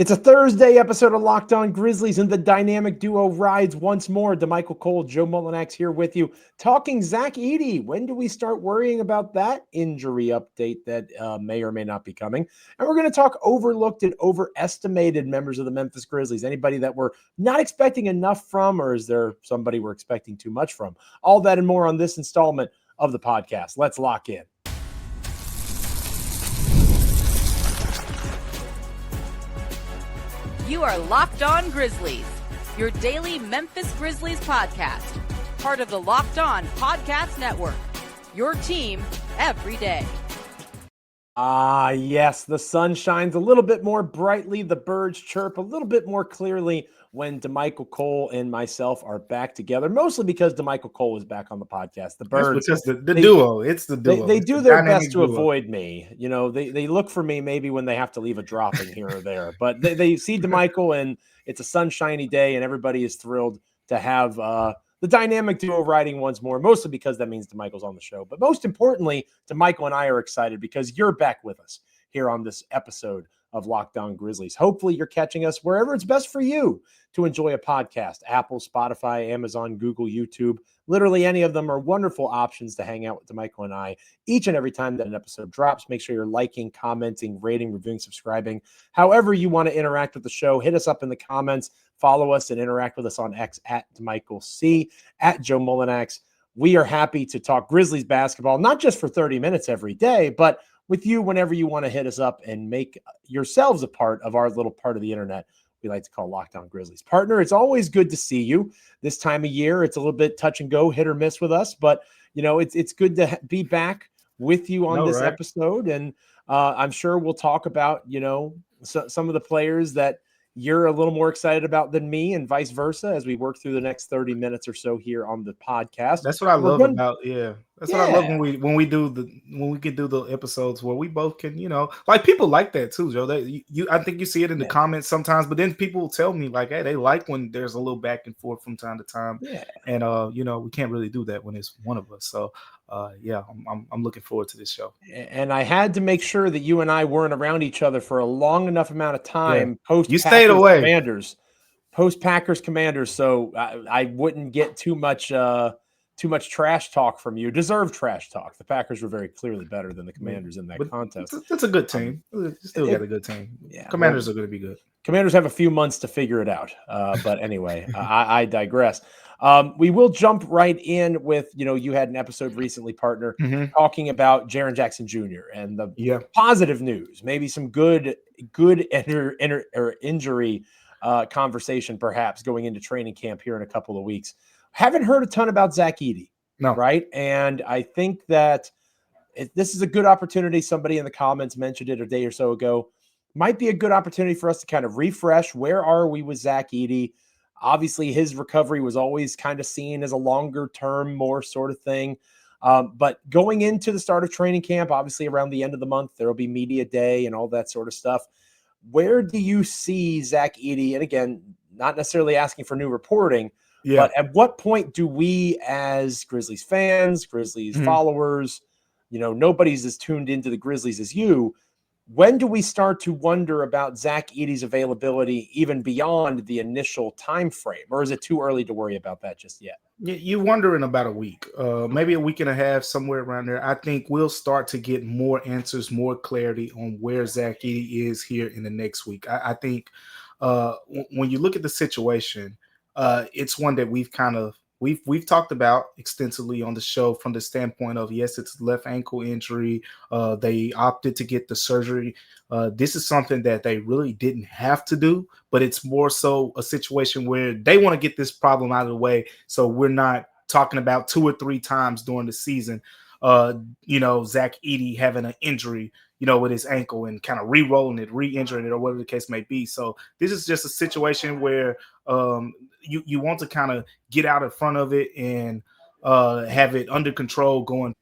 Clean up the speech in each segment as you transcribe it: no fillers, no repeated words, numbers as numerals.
It's a Thursday episode of Locked On Grizzlies, and the dynamic duo rides once more. Damichael Cole, Joe Mullinax here with you, talking Zach Edey. When do we start worrying about that injury update that may or may not be coming? And we're going to talk overlooked and overestimated members of the Memphis Grizzlies. Anybody that we're not expecting enough from, or is there somebody we're expecting too much from? All that and more on this installment of the podcast. Let's lock in. You are Locked On Grizzlies, your daily Memphis Grizzlies podcast, part of the Locked On Podcast Network, your team every day. Yes, the sun shines a little bit more brightly, the birds chirp a little bit more clearly when Damichael Cole and myself are back together, mostly because Damichael Cole is back on the podcast. The birds, it's the duo. It's the duo. They do their best to avoid me. You know, they look for me maybe when they have to leave a dropping here or there, but they see Damichael and it's a sunshiny day and everybody is thrilled to have the dynamic duo riding once more, mostly because that means Damichael's on the show. But most importantly, Damichael and I are excited because you're back with us here on this episode of Locked On Grizzlies. Hopefully you're catching us wherever it's best for you to enjoy a podcast. Apple, Spotify, Amazon, Google, YouTube, literally any of them are wonderful options to hang out with Damichael and I each and every time that an episode drops. Make sure you're liking, commenting, rating, reviewing, subscribing. However you want to interact with the show, hit us up in the comments, follow us and interact with us on X at Damichael C, at Joe Mullinax. We are happy to talk Grizzlies basketball, not just for 30 minutes every day, but with you whenever you want to hit us up and make yourselves a part of our little part of the internet we like to call Locked On Grizzlies. Partner, it's always good to see you this time of year. It's a little bit touch and go, hit or miss with us, but you know, it's good to be back with you on this episode. And I'm sure we'll talk about, you know, some of the players that you're a little more excited about than me and vice versa as we work through the next 30 minutes or so here on the podcast. That's what I love about, That's what I love when we can do the episodes where we both can, you know, like people like that too, Joe. I think you see it in the comments sometimes, but then people will tell me like, hey, they like when there's a little back and forth from time to time. Yeah. And you know, we can't really do that when it's one of us. So I'm looking forward to this show. And I had to make sure that you and I weren't around each other for a long enough amount of time. You stayed away. Post Packers Commanders, so I wouldn't get too much trash talk from you. Deserved trash talk. The Packers were very clearly better than the Commanders in that contest. That's a good team. Still got a good team. Yeah, Commanders are going to be good. Commanders have a few months to figure it out. But anyway, I digress. We will jump right in with, you know, you had an episode recently, partner, talking about Jaren Jackson Jr. and the positive news, maybe some good injury conversation, perhaps going into training camp here in a couple of weeks. Haven't heard a ton about Zach Edey. No. Right. And I think that this is a good opportunity. Somebody in the comments mentioned it a day or so ago. Might be a good opportunity for us to kind of refresh. Where are we with Zach Edey? Obviously, his recovery was always kind of seen as a longer term, more sort of thing. But going into the start of training camp, obviously around the end of the month, there will be media day and all that sort of stuff. Where do you see Zach Edey? And again, not necessarily asking for new reporting, but at what point do we as Grizzlies fans, Grizzlies followers, you know, nobody's as tuned into the Grizzlies as you. When do we start to wonder about Zach Edey's availability even beyond the initial time frame? Or is it too early to worry about that just yet? You wonder in about a week, maybe a week and a half, somewhere around there. I think we'll start to get more answers, more clarity on where Zach Edey is here in the next week. I think when you look at the situation, it's one that we've talked about extensively on the show from the standpoint of, yes, it's left ankle injury. They opted to get the surgery. This is something that they really didn't have to do, but it's more so a situation where they want to get this problem out of the way. So we're not talking about 2 or 3 times during the season, you know, Zach Edey having an injury, you know, with his ankle and kind of re-rolling it, re-injuring it, or whatever the case may be. So this is just a situation where you want to kind of get out in front of it and have it under control going.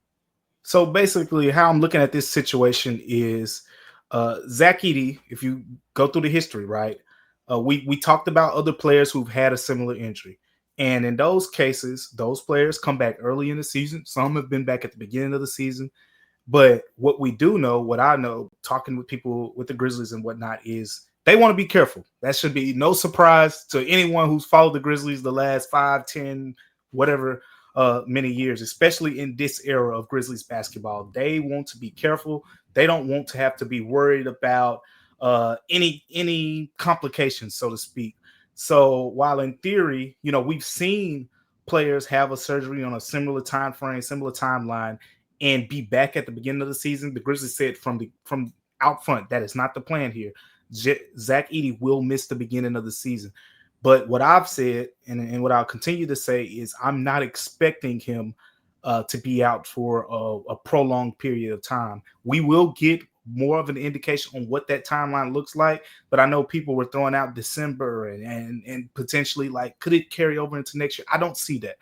So basically how I'm looking at this situation is Zach Edey, if you go through the history, right, we talked about other players who've had a similar injury. And in those cases, those players come back early in the season. Some have been back at the beginning of the season. But what we do know, what I know, talking with people with the Grizzlies and whatnot, is they want to be careful. That should be no surprise to anyone who's followed the Grizzlies the last 5, 10, whatever many years, especially in this era of Grizzlies basketball. They want to be careful. They don't want to have to be worried about any complications, so to speak. So while in theory, we've seen players have a surgery on a similar time frame, similar timeline, and be back at the beginning of the season, the Grizzlies said from out front that is not the plan here. Zach Edey will miss the beginning of the season. But what I've said and what I'll continue to say is I'm not expecting him to be out for a prolonged period of time. We will get more of an indication on what that timeline looks like, but I know people were throwing out December and potentially like, could it carry over into next year? I don't see that.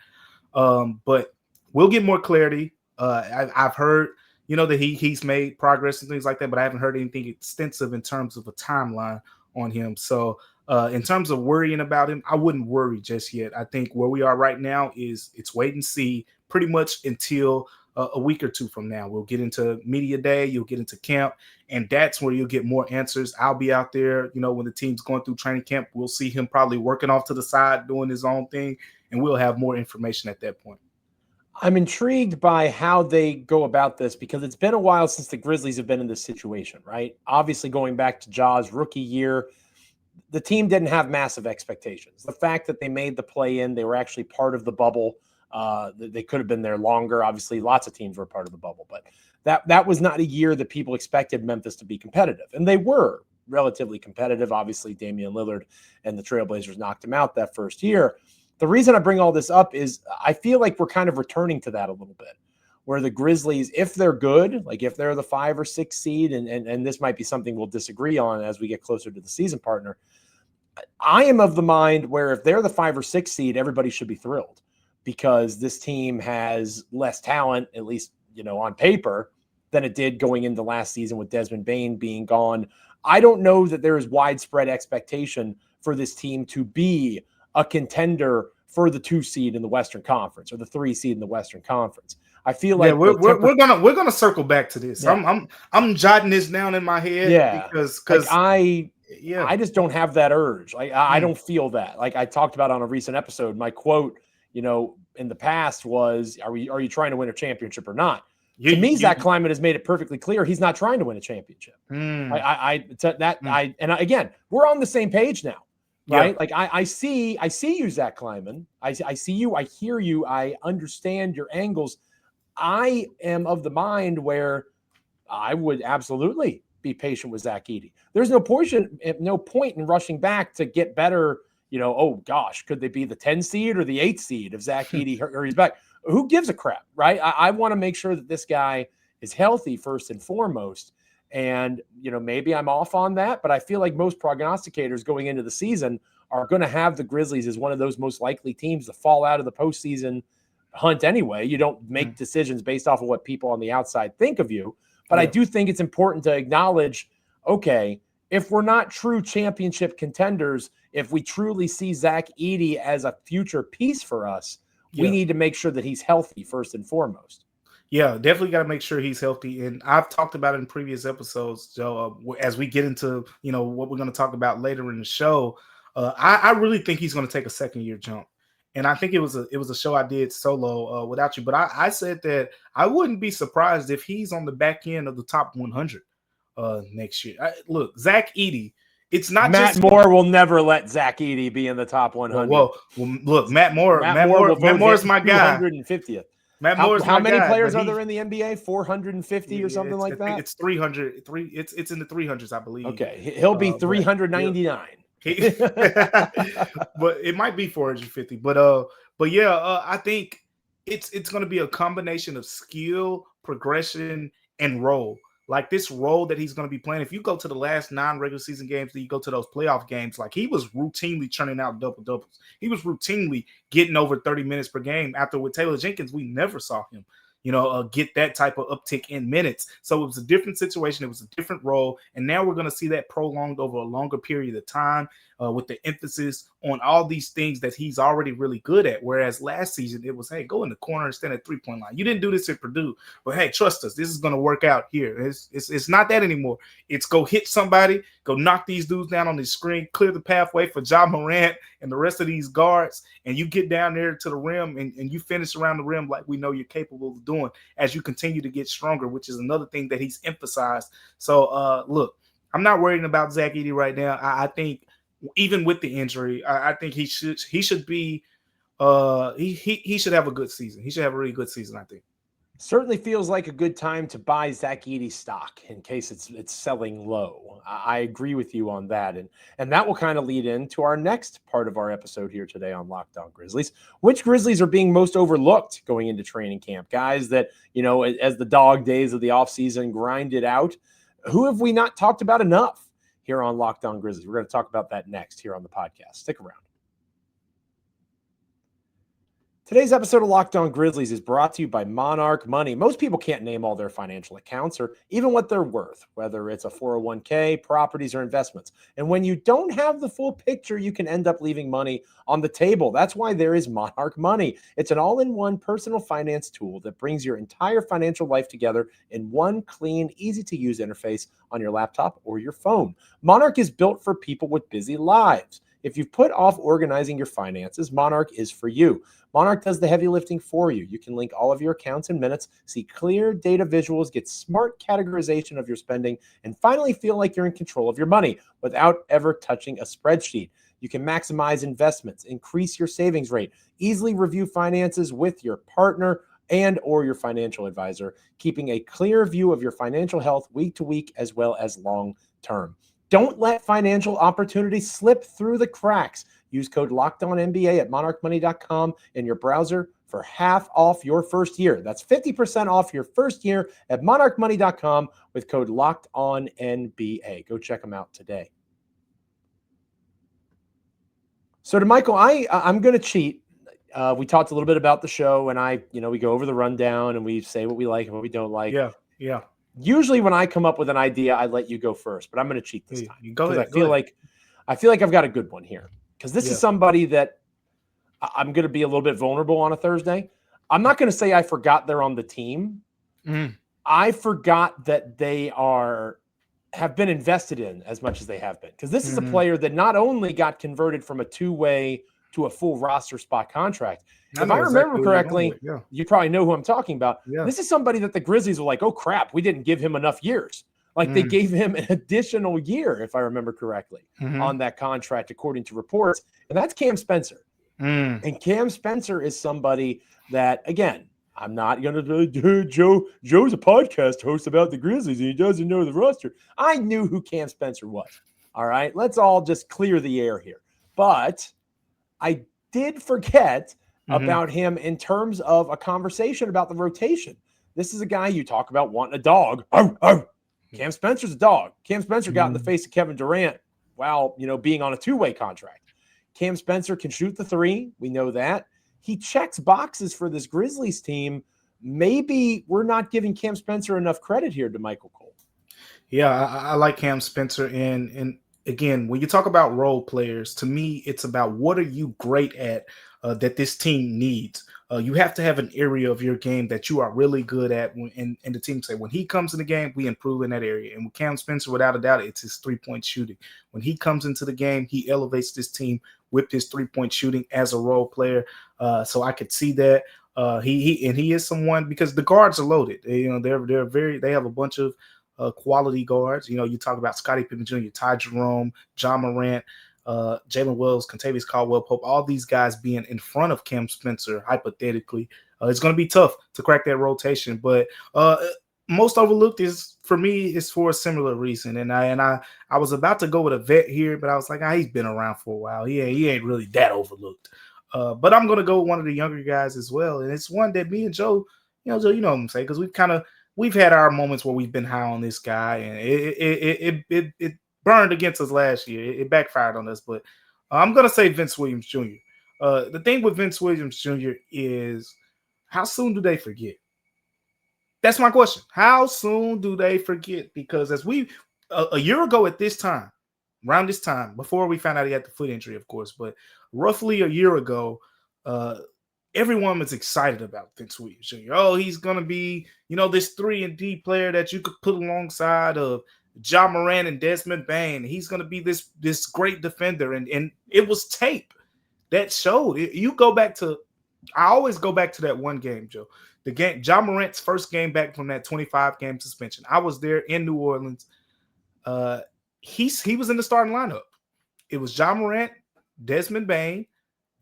But we'll get more clarity. I've heard, that he's made progress and things like that, but I haven't heard anything extensive in terms of a timeline on him. So in terms of worrying about him, I wouldn't worry just yet. I think where we are right now is it's wait and see pretty much until a week or two from now. We'll get into media day, you'll get into camp, and that's where you'll get more answers. I'll be out there, when the team's going through training camp. We'll see him probably working off to the side, doing his own thing, and we'll have more information at that point. I'm intrigued by how they go about this because it's been a while since the Grizzlies have been in this situation, right? Obviously, going back to Ja's rookie year, the team didn't have massive expectations. The fact that they made the play-in, they were actually part of the bubble. They could have been there longer. Obviously, lots of teams were part of the bubble, but that was not a year that people expected Memphis to be competitive. And they were relatively competitive. Obviously, Damian Lillard and the Trailblazers knocked him out that first year. The reason I bring all this up is I feel like we're kind of returning to that a little bit, where the Grizzlies, if they're good, like if they're the 5 or 6 seed, and this might be something we'll disagree on as we get closer to the season partner, I am of the mind where if they're the 5 or 6 seed, everybody should be thrilled because this team has less talent, at least, on paper, than it did going into last season with Desmond Bane being gone. I don't know that there is widespread expectation for this team to be a contender for the 2 seed in the Western Conference or the 3 seed in the Western Conference. I feel like we're gonna circle back to this. Yeah. I'm jotting this down in my head because I just don't have that urge. I don't feel that. Like I talked about on a recent episode, my quote, in the past was, are you trying to win a championship or not? To me, Zach Kleiman has made it perfectly clear he's not trying to win a championship. And again, we're on the same page now. Right. Yeah. Like I see you, Zach Kleiman. I see you. I hear you. I understand your angles. I am of the mind where I would absolutely be patient with Zach Edey. There's no point in rushing back to get better. Oh gosh, could they be the 10 seed or the 8 seed if Zach Edey hurries back? Who gives a crap, right? I want to make sure that this guy is healthy first and foremost. And, maybe I'm off on that, but I feel like most prognosticators going into the season are going to have the Grizzlies as one of those most likely teams to fall out of the postseason hunt anyway. You don't make decisions based off of what people on the outside think of you. But I do think it's important to acknowledge, okay, if we're not true championship contenders, if we truly see Zach Edey as a future piece for us, we need to make sure that he's healthy first and foremost. Yeah, definitely got to make sure he's healthy. And I've talked about it in previous episodes, Joe, as we get into, what we're going to talk about later in the show. I really think he's going to take a second-year jump. And I think it was a show I did solo without you. But I said that I wouldn't be surprised if he's on the back end of the top 100 next year. Look, Zach Edey, it's not Matt just Moore will never let Zach Edey be in the top 100. Well, look, Matt Moore is my guy. 250th. How many players are there in the NBA? 450 or something like that? It's 300. It's in the 300s, I believe. Okay, he'll be 399. But it might be 450. I think it's going to be a combination of skill, progression, and role. Like this role that he's going to be playing. If you go to the last 9 regular season games, then you go to those playoff games, like he was routinely churning out double-doubles. He was routinely getting over 30 minutes per game. After with Taylor Jenkins, we never saw him, get that type of uptick in minutes. So it was a different situation. It was a different role. And now we're going to see that prolonged over a longer period of time with the emphasis on all these things that he's already really good at. Whereas last season, it was, hey, go in the corner and stand at 3-point line. You didn't do this at Purdue, but hey, trust us. This is going to work out here. It's not that anymore. It's go hit somebody, go knock these dudes down on the screen, clear the pathway for Ja Morant and the rest of these guards, and you get down there to the rim and you finish around the rim like we know you're capable of doing as you continue to get stronger, which is another thing that he's emphasized. So, look, I'm not worried about Zach Edey right now. I think even with the injury, I think he should be he should have a good season. He should have a really good season, I think. Certainly feels like a good time to buy Zach Edey stock in case it's selling low. I agree with you on that. And that will kind of lead into our next part of our episode here today on Locked On Grizzlies. Which Grizzlies are being most overlooked going into training camp? Guys that, as the dog days of the offseason grinded out, who have we not talked about enough here on Locked On Grizzlies? We're going to talk about that next here on the podcast. Stick around. Today's episode of Locked On Grizzlies is brought to you by Monarch Money. Most people can't name all their financial accounts or even what they're worth, whether it's a 401k, properties, or investments. And when you don't have the full picture, you can end up leaving money on the table. That's why there is Monarch Money. It's an all-in-one personal finance tool that brings your entire financial life together in one clean, easy-to-use interface on your laptop or your phone. Monarch is built for people with busy lives. If you've put off organizing your finances, Monarch is for you. Monarch does the heavy lifting for you. You can link all of your accounts in minutes, see clear data visuals, get smart categorization of your spending, and finally feel like you're in control of your money without ever touching a spreadsheet. You can maximize investments, increase your savings rate, easily review finances with your partner and or your financial advisor, keeping a clear view of your financial health week to week as well as long term. Don't let financial opportunities slip through the cracks. Use code LOCKEDONNBA at monarchmoney.com in your browser for half off your first year. That's 50% off your first year at monarchmoney.com with code LOCKEDONNBA. Go check them out today. So Damichael, I'm going to cheat. We talked a little bit about the show, and we go over the rundown and we say what we like and what we don't like. Yeah. Usually when I come up with an idea, I let you go first, but I'm going to cheat this time. You go ahead. I feel like I've got a good one here because this is somebody that I'm going to be a little bit vulnerable on a Thursday. I'm not going to say I forgot they're on the team. I forgot that they have been invested in as much as they have been, because this is a player that not only got converted from a two-way to a full roster spot contract. If I remember correctly, you probably know who I'm talking about. Yeah. This is somebody that the Grizzlies were like, oh, crap, we didn't give him enough years. Like they gave him an additional year, if I remember correctly, on that contract, according to reports. And that's Cam Spencer. And Cam Spencer is somebody that, again, I'm not going to be, Joe's a podcast host about the Grizzlies and he doesn't know the roster. I knew who Cam Spencer was. All right. Let's all just clear the air here. But I did forget about him in terms of a conversation about the rotation. This is a guy you talk about wanting a dog. Cam Spencer's a dog. Cam Spencer got in the face of Kevin Durant while, being on a two-way contract. Cam Spencer can shoot the three. We know that. He checks boxes for this Grizzlies team. Maybe we're not giving Cam Spencer enough credit here to Michael Cole. Yeah, I like Cam Spencer. And again, when you talk about role players, to me, it's about what are you great at that this team needs. You have to have an area of your game that you are really good at. And the team say, when he comes in the game, we improve in that area. And with Cam Spencer, without a doubt, it's his three-point shooting. When he comes into the game, he elevates this team with his three-point shooting as a role player. So I could see that. He is someone, because the guards are loaded. They have a bunch of quality guards. You talk about Scottie Pippen Jr., Ty Jerome, Ja Morant, Jalen Wells, Kentavious Caldwell-Pope, all these guys being in front of Cam Spencer, hypothetically. It's going to be tough to crack that rotation. But most overlooked is, for me, is for a similar reason. And I was about to go with a vet here, but I was like, he's been around for a while. He ain't really that overlooked. But I'm going to go with one of the younger guys as well. And it's one that me and Joe, Joe, you know what I'm saying, because we've had our moments where we've been high on this guy, and it burned against us last year. It backfired on us, but I'm going to say Vince Williams Jr. The thing with Vince Williams Jr. is, how soon do they forget? That's my question. How soon do they forget? Because as we a year ago at this time, around this time, before we found out he had the foot injury, of course, but roughly a year ago, everyone was excited about Vince Williams Jr. Oh, he's gonna be, this 3-and-D player that you could put alongside of Ja Morant and Desmond Bane. He's gonna be this great defender, and it was tape that showed. You go back to, I always go back to that one game, Joe. The game, Ja Morant's first game back from that 25-game suspension. I was there in New Orleans. He was in the starting lineup. It was Ja Morant, Desmond Bane,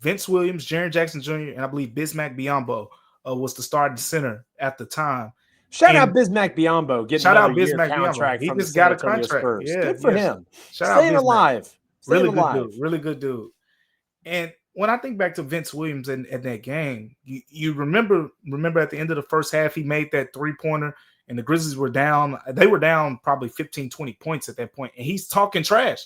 Vince Williams, Jaren Jackson Jr., and I believe Bismack Biyombo was the starting center at the time. Shout out Bismack Biyombo getting another year contract. He from just the got a San Antonio contract. Spurs. Yeah, good for him. Staying alive. Really good dude. Really good dude. And when I think back to Vince Williams in that game, you remember at the end of the first half, he made that three-pointer, and the Grizzlies were down. They were down probably 15, 20 points at that point, and he's talking trash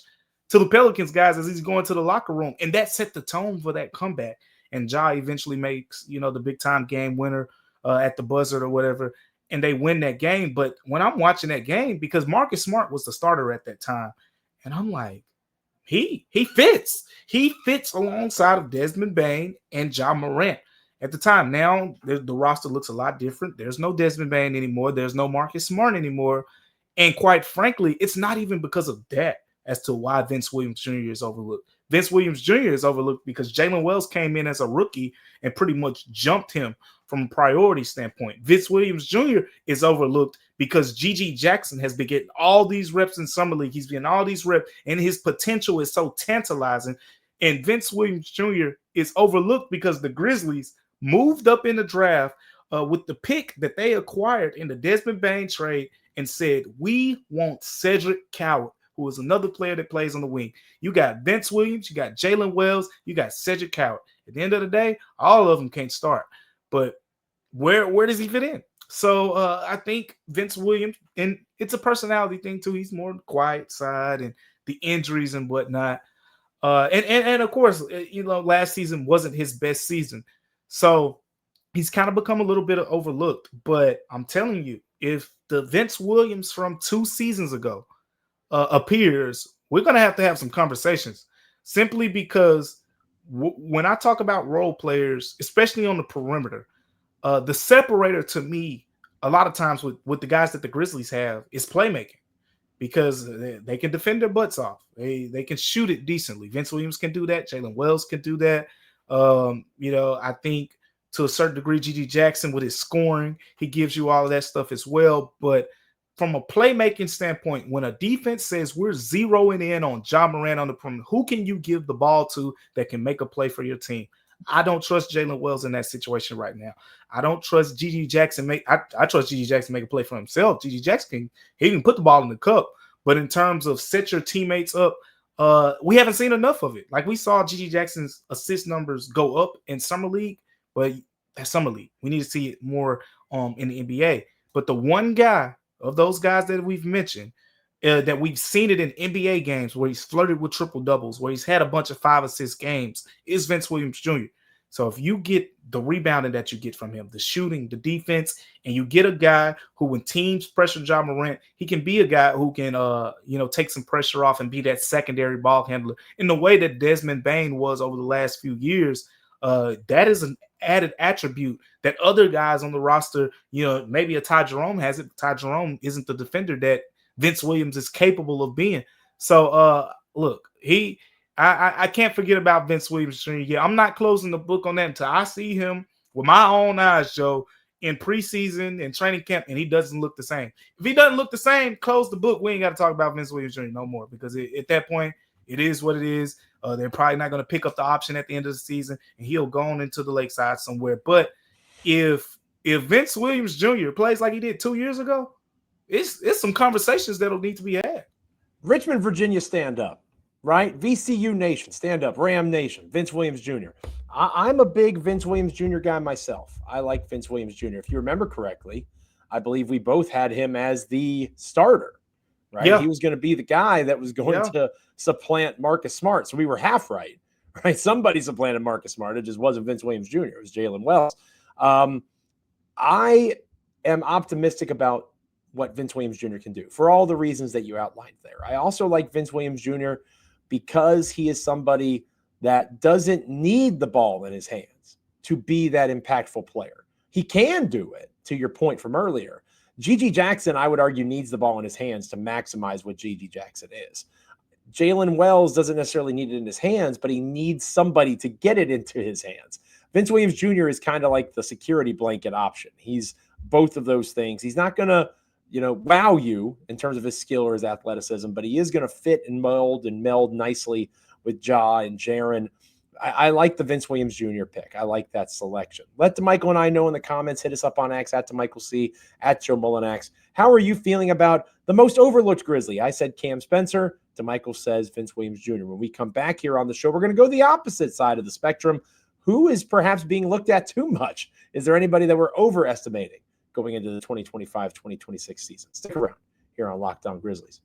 to the Pelicans guys as he's going to the locker room, and that set the tone for that comeback. And Ja eventually makes, the big-time game winner at the buzzer or whatever, and they win that game. But when I'm watching that game, because Marcus Smart was the starter at that time, and I'm like, he fits. He fits alongside of Desmond Bane and Ja Morant at the time. Now the roster looks a lot different. There's no Desmond Bane anymore. There's no Marcus Smart anymore. And quite frankly, it's not even because of that as to why Vince Williams Jr. is overlooked. Vince Williams Jr. is overlooked because Jalen Wells came in as a rookie and pretty much jumped him from a priority standpoint. Vince Williams Jr. is overlooked because G.G. Jackson has been getting all these reps in Summer League. He's getting all these reps, and his potential is so tantalizing. And Vince Williams Jr. is overlooked because the Grizzlies moved up in the draft with the pick that they acquired in the Desmond Bane trade and said, we want Cedric Coward, who is another player that plays on the wing. You got Vince Williams, you got Jalen Wells, you got Cedric Coward. At the end of the day, all of them can't start. But where does he fit in? So I think Vince Williams, and it's a personality thing too. He's more on the quiet side and the injuries and whatnot. And of course, last season wasn't his best season. So he's kind of become a little bit overlooked. But I'm telling you, if the Vince Williams from 2 seasons ago appears, we're going to have some conversations, simply because when I talk about role players, especially on the perimeter, the separator to me, a lot of times with the guys that the Grizzlies have, is playmaking, because they can defend their butts off. They can shoot it decently. Vince Williams can do that. Jalen Wells can do that. I think to a certain degree, G.G. Jackson with his scoring, he gives you all of that stuff as well. But from a playmaking standpoint, when a defense says we're zeroing in on Ja Morant on the perimeter, who can you give the ball to that can make a play for your team? I don't trust Jalen Wells in that situation right now. I don't trust G.G. Jackson. I trust G.G. Jackson make a play for himself. G.G. Jackson can put the ball in the cup. But in terms of set your teammates up, we haven't seen enough of it. Like, we saw G.G. Jackson's assist numbers go up in Summer League, but that's Summer League. We need to see it more in the NBA. But the one guy of those guys that we've mentioned, that we've seen it in NBA games where he's flirted with triple doubles, where he's had a bunch of 5-assist games, is Vince Williams Jr. So if you get the rebounding that you get from him, the shooting, the defense, and you get a guy who, when teams pressure Ja Morant, he can be a guy who can, take some pressure off and be that secondary ball handler in the way that Desmond Bane was over the last few years. That is an added attribute that other guys on the roster, maybe a Ty Jerome has it. Ty Jerome isn't the defender that Vince Williams is capable of being. So, look, I can't forget about Vince Williams Jr. Yeah, I'm not closing the book on that until I see him with my own eyes, Joe, in preseason and training camp, and he doesn't look the same. If he doesn't look the same, close the book. We ain't got to talk about Vince Williams Jr. no more, because at that point, it is what it is. They're probably not going to pick up the option at the end of the season, and he'll go on into the lakeside somewhere. But if Vince Williams Jr. plays like he did 2 years ago, it's some conversations that'll need to be had. Richmond, Virginia, stand up, right? VCU Nation, stand up. Ram Nation, Vince Williams Jr. I'm a big Vince Williams Jr. guy myself. I like Vince Williams Jr. If you remember correctly, I believe we both had him as the starter, right? Yeah. He was going to be the guy that was going to supplant Marcus Smart. So we were half right? Somebody supplanted Marcus Smart. It just wasn't Vince Williams Jr. It was Jalen Wells. am optimistic about what Vince Williams Jr. can do for all the reasons that you outlined there. I also like Vince Williams Jr. because he is somebody that doesn't need the ball in his hands to be that impactful player. He can do it, to your point from earlier. Gigi Jackson, I would argue, needs the ball in his hands to maximize what Gigi Jackson is. Jalen Wells doesn't necessarily need it in his hands, but he needs somebody to get it into his hands. Vince Williams Jr. is kind of like the security blanket option. He's both of those things. He's not going to, wow you in terms of his skill or his athleticism, but he is going to fit and meld nicely with Ja and Jaren. I like the Vince Williams Jr. pick. I like that selection. Let Damichael and I know in the comments. Hit us up on X, @DamichaelC, @Joe Mullinax. How are you feeling about the most overlooked Grizzly? I said Cam Spencer. Damichael says Vince Williams Jr. When we come back here on the show, we're going to go the opposite side of the spectrum. Who is perhaps being looked at too much? Is there anybody that we're overestimating going into the 2025-2026 season? Stick around here on Locked On Grizzlies.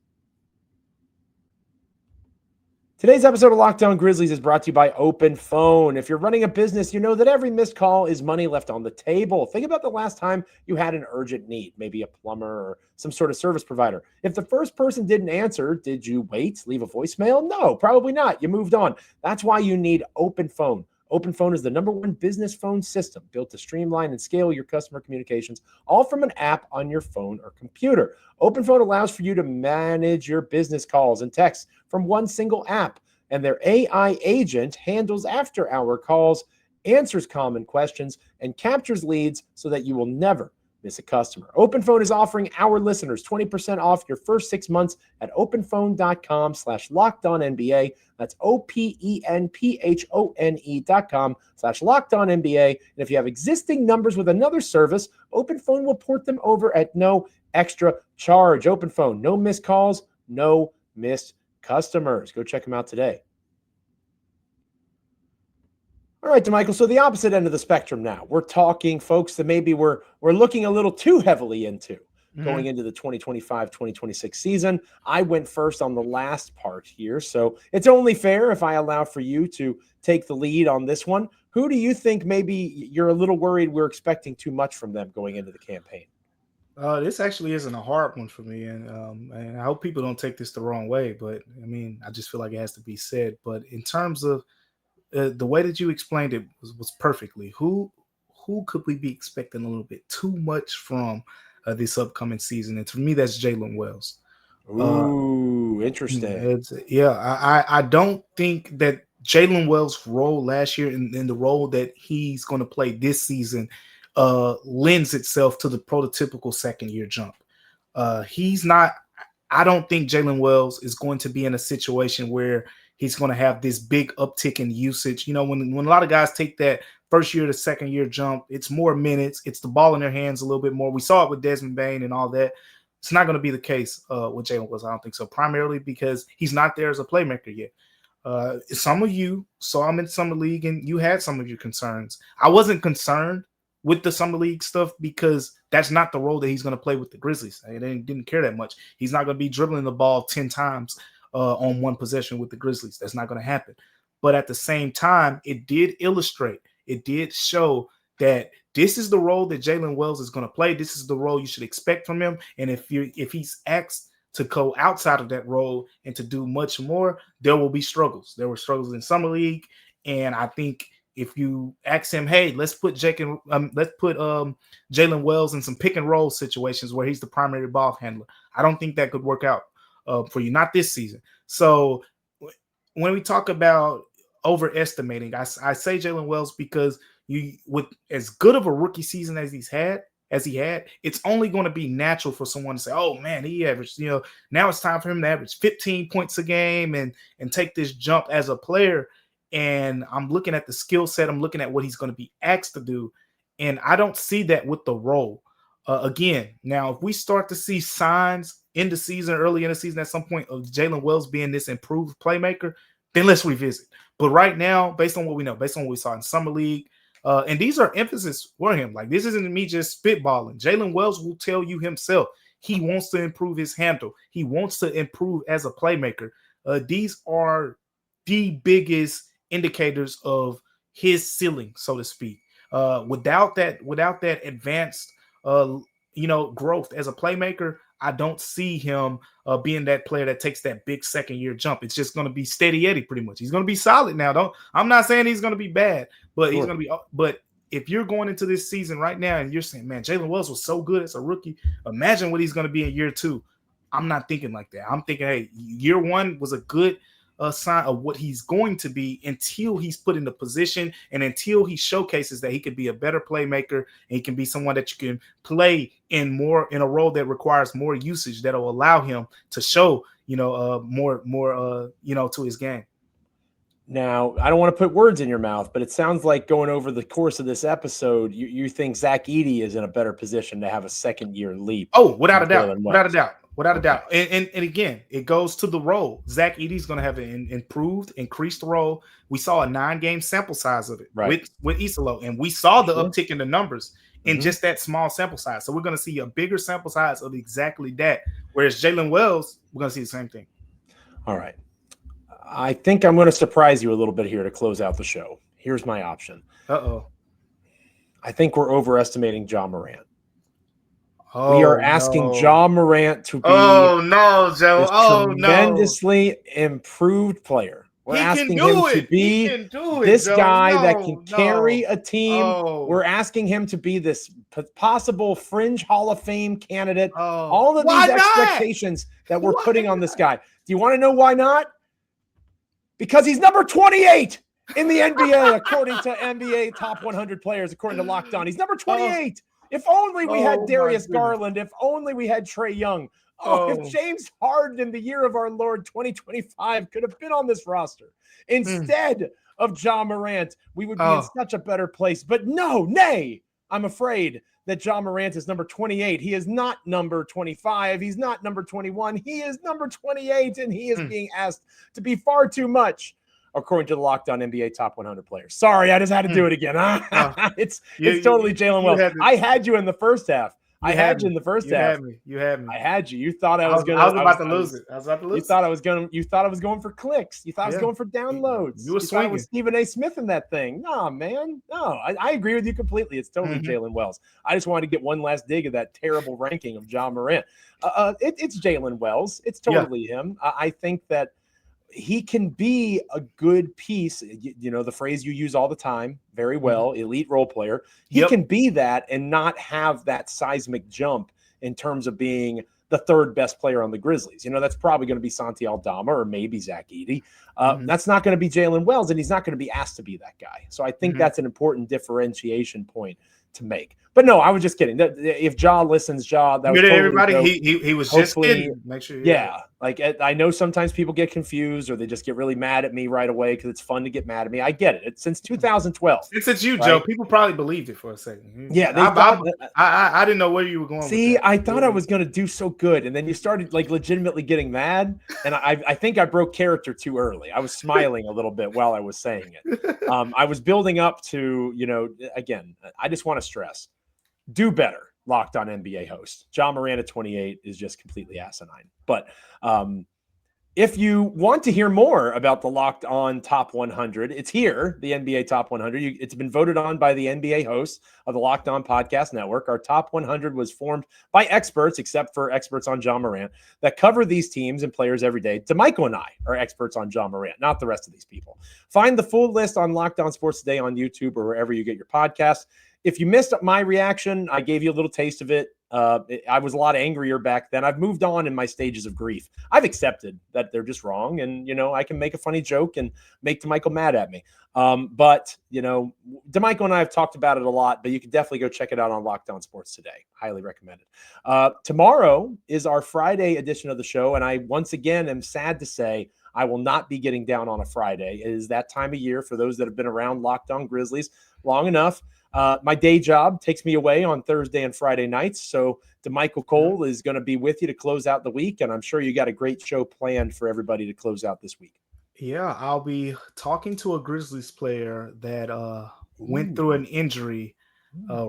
Today's episode of Locked On Grizzlies is brought to you by OpenPhone. If you're running a business, you know that every missed call is money left on the table. Think about the last time you had an urgent need, maybe a plumber or some sort of service provider. If the first person didn't answer, did you wait, leave a voicemail? No, probably not. You moved on. That's why you need OpenPhone. OpenPhone is the #1 business phone system built to streamline and scale your customer communications, all from an app on your phone or computer. OpenPhone allows for you to manage your business calls and texts from one single app, and their AI agent handles after-hour calls, answers common questions, and captures leads so that you will never miss a customer. OpenPhone is offering our listeners 20% off your first 6 months at openphone.com/LockedOnNBA. That's OPENPHONE.com/LockedOnNBA. And if you have existing numbers with another service, OpenPhone will port them over at no extra charge. OpenPhone, no missed calls, no missed customers. Go check them out today. All right, Damichael, so the opposite end of the spectrum now. We're talking folks that maybe we're looking a little too heavily into going into the 2025-2026 season. I went first on the last part here, so it's only fair if I allow for you to take the lead on this one. Who do you think maybe you're a little worried we're expecting too much from them going into the campaign? This actually isn't a hard one for me, and I hope people don't take this the wrong way, but I mean, I just feel like it has to be said. But in terms of the way that you explained it was perfectly. Who could we be expecting a little bit too much from this upcoming season? And to me, that's Jalen Wells. Ooh, interesting. I don't think that Jalen Wells' role last year and the role that he's going to play this season lends itself to the prototypical second-year jump. He's not. I don't think Jalen Wells is going to be in a situation where he's going to have this big uptick in usage. When a lot of guys take that first year to second year jump, it's more minutes. It's the ball in their hands a little bit more. We saw it with Desmond Bane and all that. It's not going to be the case with Jalen Wells. I don't think so, primarily because he's not there as a playmaker yet. Some of you saw him in Summer League and you had some of your concerns. I wasn't concerned with the Summer League stuff because that's not the role that he's going to play with the Grizzlies. They didn't care that much. He's not going to be dribbling the ball 10 times on one possession with the Grizzlies. That's not going to happen. But at the same time, it did show that this is the role that Jalen Wells is going to play. This is the role you should expect from him. And if he's asked to go outside of that role and to do much more, there will be struggles. There were struggles in Summer League, and I think if you ask him, hey, let's put Jalen Wells in some pick and roll situations where he's the primary ball handler, I don't think that could work out for you, not this season. So when we talk about overestimating, I say Jalen Wells because with as good of a rookie season as he had, it's only going to be natural for someone to say, oh man, he averaged, now it's time for him to average 15 points a game and take this jump as a player. And I'm looking at the skill set. I'm looking at what he's going to be asked to do. And I don't see that with the role. Again, now, if we start to see signs in the season, early in the season, at some point of Jalen Wells being this improved playmaker, then let's revisit. But right now, based on what we know, based on what we saw in Summer League, and these are emphasis for him. Like, this isn't me just spitballing. Jalen Wells will tell you himself he wants to improve his handle. He wants to improve as a playmaker. These are the biggest indicators of his ceiling, so to speak. Without that advanced growth as a playmaker. I don't see him being that player that takes that big second-year jump. It's just going to be steady Eddy pretty much. He's going to be solid now. I'm not saying he's going to be bad, but he's going to be. But if you're going into this season right now and you're saying, man, Jalen Wells was so good as a rookie, imagine what he's going to be in year 2. I'm not thinking like that. I'm thinking, hey, year 1 was a good sign of what he's going to be until he's put in the position and until he showcases that he could be a better playmaker and he can be someone that you can play in a role that requires more usage that'll allow him to show, more to his game. Now, I don't want to put words in your mouth, but it sounds like going over the course of this episode, you think Zach Edey is in a better position to have a second-year leap. Oh, without a doubt. Without a doubt. And again, it goes to the role. Zach Edey's going to have an increased role. We saw a 9-game sample size of it with Isolo, and we saw the uptick in the numbers in just that small sample size. So we're going to see a bigger sample size of exactly that. Whereas Jalen Wells, we're going to see the same thing. All right. I think I'm going to surprise you a little bit here to close out the show. Here's my option. Uh-oh. I think we're overestimating Ja Morant. We are asking Ja Morant to be tremendously improved player. We're asking him to be this guy that can carry a team. We're asking him to be this possible fringe Hall of Fame candidate. All of these expectations that we're putting on this guy. Do you want to know why not? Because he's number 28 in the NBA, according to NBA top 100 players, according to Locked On. He's number 28. If only we had Darius Garland. If only we had Trae Young. If James Harden in the year of our Lord 2025 could have been on this roster instead of Ja Morant, we would be in such a better place. But nay, I'm afraid that Ja Morant is number 28. He is not number 25. He's not number 21. He is number 28, and he is being asked to be far too much, according to the Locked On NBA Top 100 players. Sorry, I just had to do it again. It's totally Jalen Wells. I had you in the first half. You had me. I had you. You thought I was going to. I was about to lose it. You thought I was going. You thought I was going for clicks. You thought I was going for downloads. You were swinging. Thought it was Stephen A. Smith in that thing. No, man. No, I agree with you completely. It's totally Jalen Wells. I just wanted to get one last dig of that terrible ranking of Ja Morant. It's Jalen Wells. It's totally him. I think that he can be a good piece, the phrase you use all the time, very well, elite role player. He can be that and not have that seismic jump in terms of being the third best player on the Grizzlies. That's probably going to be Santi Aldama or maybe Zach Edey. That's not going to be Jalen Wells, and he's not going to be asked to be that guy. So I think that's an important differentiation point to make. But no, I was just kidding. If Ja listens, that was totally everybody. He was just kidding. Make sure. Like I know sometimes people get confused or they just get really mad at me right away because it's fun to get mad at me. I get it. It's since 2012. It's you, right? Joe. People probably believed it for a second. Yeah, I didn't know where you were going. See, I thought I was going to do so good, and then you started legitimately getting mad, and I think I broke character too early. I was smiling a little bit while I was saying it. I was building up to again. I just want to stress. Do better, Locked On NBA host. Ja Morant at 28 is just completely asinine. But if you want to hear more about the Locked On Top 100, it's here, the NBA Top 100. It's been voted on by the NBA hosts of the Locked On Podcast Network. Our Top 100 was formed by experts, except for experts on Ja Morant, that cover these teams and players every day. Damichael and I are experts on Ja Morant, not the rest of these people. Find the full list on Locked On Sports Today on YouTube or wherever you get your podcasts. If you missed my reaction, I gave you a little taste of it. I was a lot angrier back then. I've moved on in my stages of grief. I've accepted that they're just wrong. And, I can make a funny joke and make Damichael mad at me. But Damichael and I have talked about it a lot, but you can definitely go check it out on Locked On Sports Today. Highly recommend it. Tomorrow is our Friday edition of the show. And I, once again, am sad to say I will not be getting down on a Friday. It is that time of year for those that have been around Locked On Grizzlies long enough. My day job takes me away on Thursday and Friday nights. So Damichael Cole is going to be with you to close out the week. And I'm sure you got a great show planned for everybody to close out this week. Yeah, I'll be talking to a Grizzlies player that went through an injury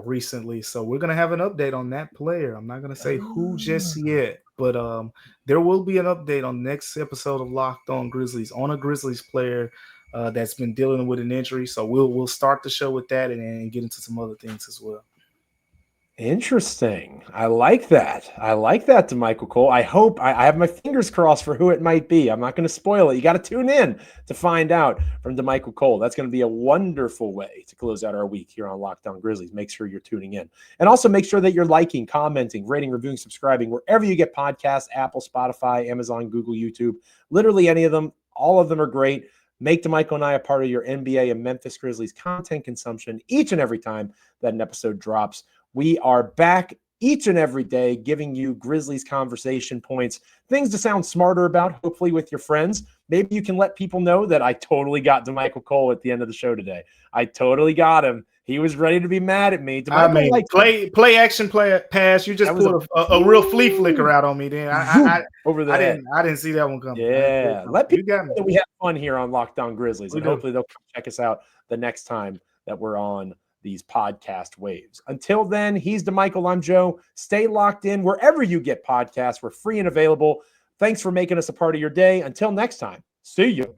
recently. So we're going to have an update on that player. I'm not going to say who just yet, but there will be an update on the next episode of Locked On Grizzlies on a Grizzlies player that's been dealing with an injury. So we'll start the show with that and get into some other things as well. Interesting. I like that. Damichael Cole. I hope I have my fingers crossed for who it might be. I'm not going to spoil it. You got to tune in to find out from Damichael Cole. That's going to be a wonderful way to close out our week here on Locked On Grizzlies. Make sure you're tuning in. And also make sure that you're liking, commenting, rating, reviewing, subscribing, wherever you get podcasts, Apple, Spotify, Amazon, Google, YouTube, literally any of them. All of them are great. Make Damichael and I a part of your NBA and Memphis Grizzlies content consumption each and every time that an episode drops. We are back each and every day giving you Grizzlies conversation points, things to sound smarter about, hopefully with your friends. Maybe you can let people know that I totally got Damichael Cole at the end of the show today. I totally got him. He was ready to be mad at me. Play action, play pass. You just pulled a real flea flicker out on me. Then I didn't see that one coming. Yeah, let people know that we have fun here on Locked On Grizzlies, and hopefully they'll come check us out the next time that we're on these podcast waves. Until then, he's Damichael. I'm Joe. Stay locked in wherever you get podcasts. We're free and available. Thanks for making us a part of your day. Until next time, see you.